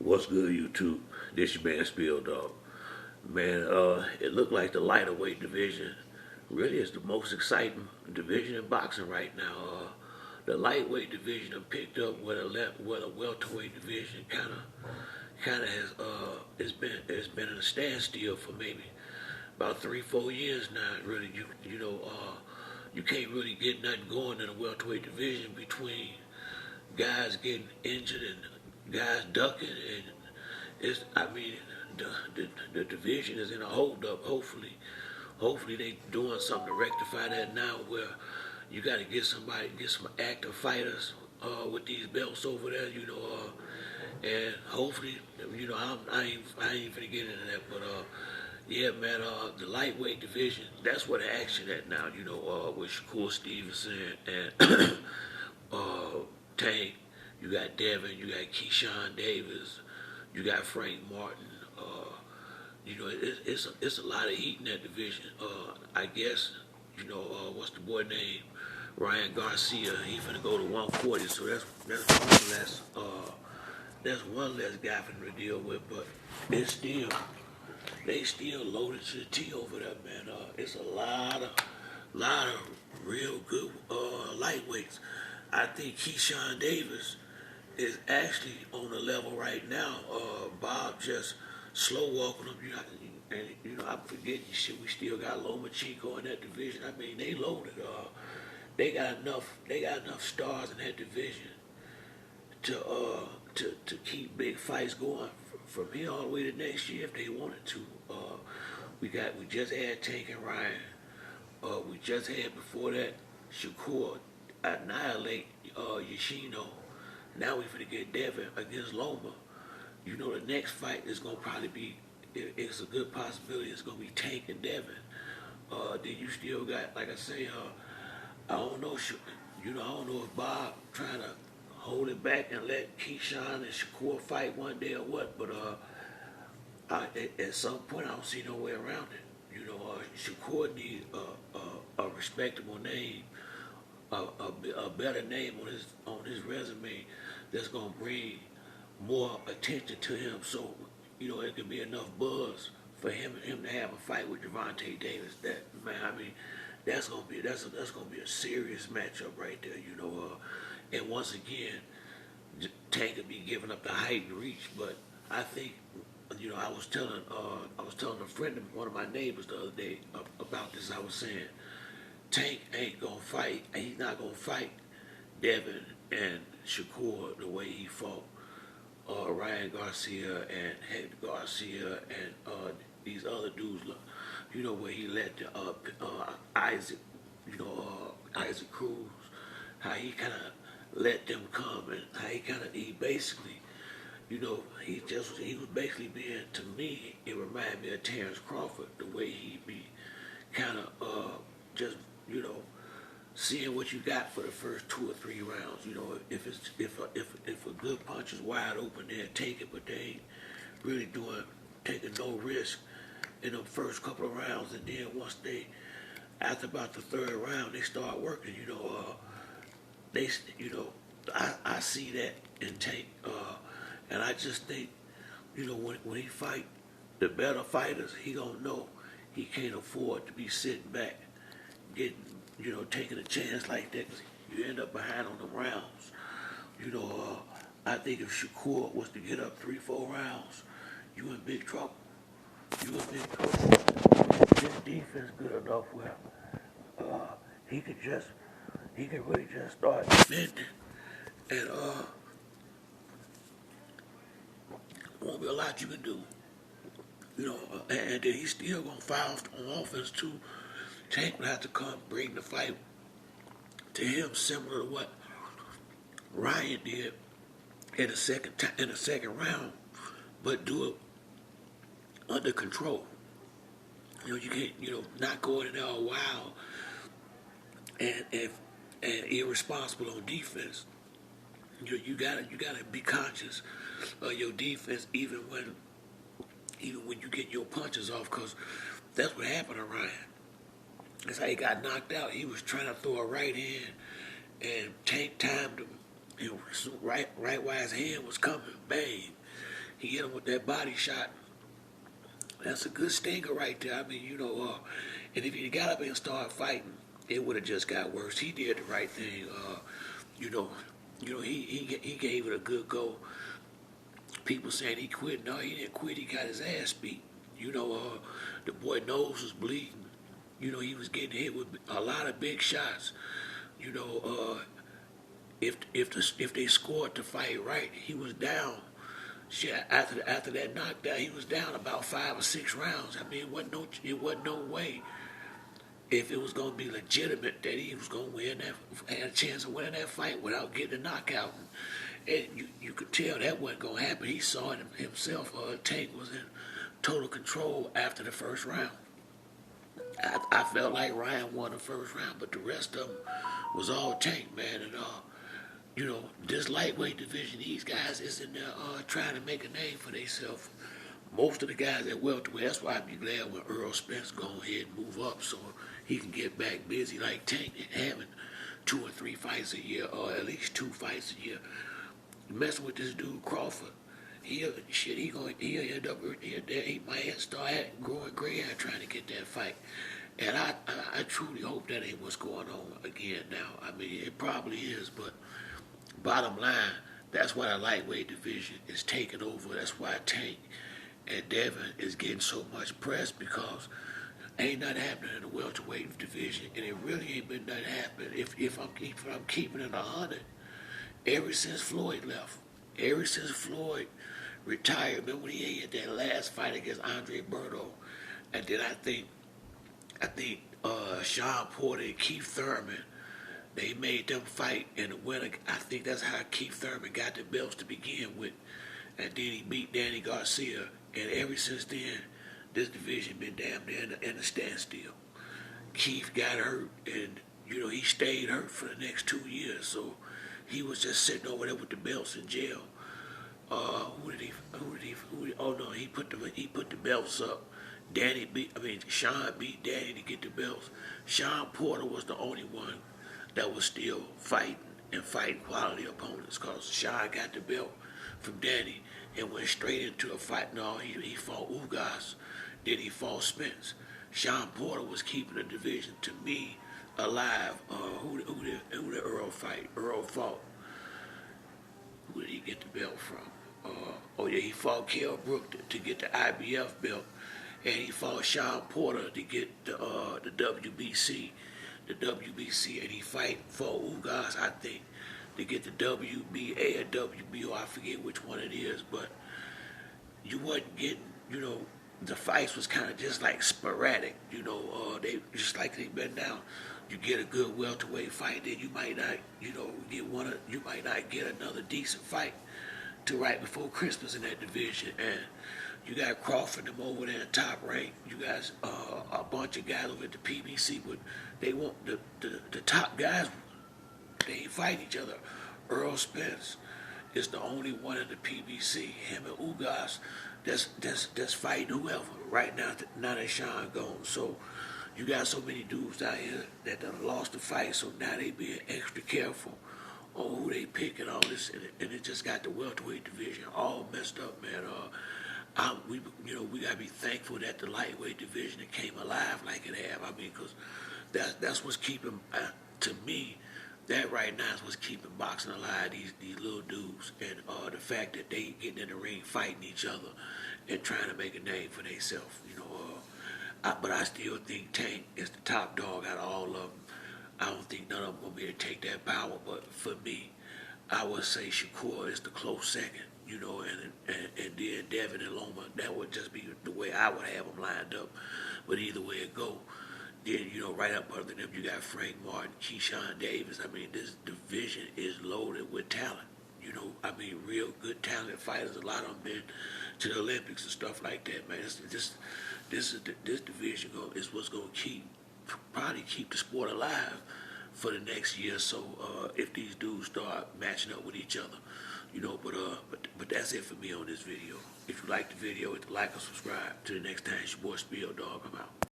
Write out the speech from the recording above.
What's good, YouTube? This your man Spill Dog. Man, it looked like the lighter weight division really is the most exciting division in boxing right now. The lightweight division have picked up what a welterweight division kind of has it's been in a standstill for maybe about 3-4 years now. Really, you can't really get nothing going in the welterweight division between guys getting injured and guys ducking, and the division is in a holdup. Hopefully they doing something to rectify that now, where you got to get some active fighters with these belts over there, and hopefully, I ain't finna get into that, but yeah, man, the lightweight division, that's where the action at now, with Shakur Stevenson and Tank. You got Devin, you got Keyshawn Davis, you got Frank Martin. It's a lot of heat in that division. I guess what's the boy name? Ryan Garcia. He finna go to 140, so that's one less guy for them to deal with. But they still loaded to the T over there, man. It's a lot of real good lightweights. I think Keyshawn Davis is actually on the level right now. Bob just slow walking them. I'm forgetting shit. We still got Loma Chico in that division. I mean, they loaded. They got enough stars in that division to keep big fights going from here all the way to next year if they wanted to. We just had Tank and Ryan. We just had before that Shakur annihilate Yoshino. Now we finna get Devin against Loma. The next fight is gonna probably be. It's a good possibility. It's gonna be Tank and Devin. Then you still got, like I say, I don't know. I don't know if Bob trying to hold it back and let Keyshawn and Shakur fight one day or what. But at some point, I don't see no way around it. Shakur needs a respectable name, a better name on his resume that's gonna bring more attention to him, so it could be enough buzz for him to have a fight with Gervonta Davis. That, man, I mean, that's gonna be a serious matchup right there. And once again, Tank could be giving up the height and reach, but I think. I was telling a friend of one of my neighbors the other day about this. I was saying Tank ain't gonna fight. He's not gonna fight Devin and Shakur the way he fought Ryan Garcia and Hector Garcia and these other dudes. Where he let Isaac, Isaac Cruz, how he kind of let them come, and how he basically. He was basically being, to me, it reminded me of Terrence Crawford, the way he be kind of just, seeing what you got for the first 2 or 3 rounds. If a good punch is wide open, they'll take it, but they ain't really taking no risk in the first couple of rounds. And then after about the 3rd round, they start working. I see that in Tank. And I just think, when he fight the better fighters, he gonna know he can't afford to be sitting back, taking a chance like that, 'cause you end up behind on the rounds. I think if Shakur was to get up 3-4 rounds, you in big trouble. You in big trouble. His defense good enough where he could really just start defending, and won't be a lot you can do. And then he's still gonna foul on offense too. Tank would have to come bring the fight to him, similar to what Ryan did in the second round, but do it under control. You can't not going in there all wild and irresponsible on defense. You gotta be conscious of your defense, even when you get your punches off, because that's what happened to Ryan. That's how he got knocked out. He was trying to throw a right hand, and Tank timed him. Right while his hand was coming, bang! He hit him with that body shot. That's a good stinger right there. I mean, and if he got up and started fighting, it would have just got worse. He did the right thing. You know, he gave it a good go. People saying he quit. No, he didn't quit. He got his ass beat. The boy nose was bleeding. He was getting hit with a lot of big shots. If they scored the fight right, he was down. Shit, after that knockdown, he was down about 5 or 6 rounds. I mean, it wasn't no way if it was gonna be legitimate that he was gonna win that, had a chance of winning that fight without getting a knockout. And you could tell that wasn't gonna happen. He saw it himself. Tank was in total control after the first round. I felt like Ryan won the first round, but the rest of them was all Tank, man. And this lightweight division, these guys is in there trying to make a name for themselves. Most of the guys at welterweight, that's why I'd be glad when Earl Spence go ahead and move up so he can get back busy like Tank and having 2 or 3 fights a year, or at least 2 fights a year. Messing with this dude Crawford, he might start growing gray hair trying to get that fight. And I truly hope that ain't what's going on again now. I mean, it probably is, but bottom line, that's why the lightweight division is taking over. That's why Tank and Devin is getting so much press, because ain't nothing happening in the welterweight division, and it really ain't been nothing happening. If I'm keeping it 100, ever since Floyd left, ever since Floyd retired, remember when he had that last fight against Andre Berto, and then I think Sean Porter and Keith Thurman, they made them fight, and the winner, I think that's how Keith Thurman got the belts to begin with, and then he beat Danny Garcia, and ever since then, this division been damn near in a standstill. Keith got hurt, and he stayed hurt for the next 2 years, so he was just sitting over there with the belts in jail. He put the belts up. Sean beat Danny to get the belts. Sean Porter was the only one that was still fighting quality opponents, because Sean got the belt from Danny and went straight into a fight. No, he fought Ugas, then he fought Spence. Sean Porter was keeping the division, to me, alive. Who did Earl fight? Earl fought. Who did he get the belt from? He fought Kell Brook to get the IBF belt, and he fought Sean Porter to get the WBC, and he fought Ugas, I think, to get the WBA or WBO. I forget which one it is, but you wasn't getting, the fights was kind of just like sporadic, they just like they've been now. You get a good welterweight fight, then you might not, you might not get another decent fight till right before Christmas in that division. And you got Crawford them over there in top rank. You guys, a bunch of guys over at the PBC, but they want the top guys. They ain't fight each other. Earl Spence is the only one in the PBC. Him and Ugas, that's fighting whoever right now. Now that Sean gone, so you got so many dudes out here that done lost the fight. So now they being extra careful on who they pick and all this, and it just got the welterweight division all messed up, man. We gotta be thankful that the lightweight division came alive like it have. I mean, because that's what's keeping, to me, that right now is what's keeping boxing alive. These little dudes, and the fact that they getting in the ring fighting each other and trying to make a name for themselves. But I still think Tank is the top dog out of all of them. I don't think none of them gonna be able to take that power. But for me, I would say Shakur is the close second. And then Devin and Loma, that would just be the way I would have them lined up. But either way it go, then, right up under them, you got Frank Martin, Keyshawn Davis. I mean, this division is loaded with talent. Real good talent fighters. A lot of them been to the Olympics and stuff like that, man. This division is what's going to probably keep the sport alive for the next year or so, if these dudes start matching up with each other. But that's it for me on this video. If you like the video, hit the like or subscribe. Till the next time, it's your boy Spiel Dog. I'm out.